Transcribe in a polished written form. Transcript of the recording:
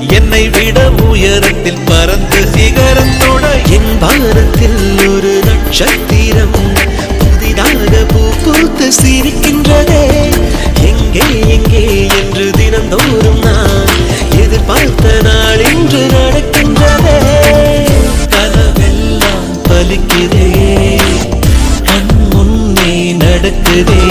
என்னை விட உயரத்தில் பறந்து சிகரம் தொட என் வானத்தில் ஒரு நட்சத்திரம் புதிதாக பூ பூத்து சிரிக்கின்றதே. எங்கே எங்கே என்று தினந்தோறும் நான் எதிர்பார்த்த நாள் இன்று நடக்கின்றதே. கனவெல்லாம் பலிக்குதே, கண் முன்னே நடக்குதே.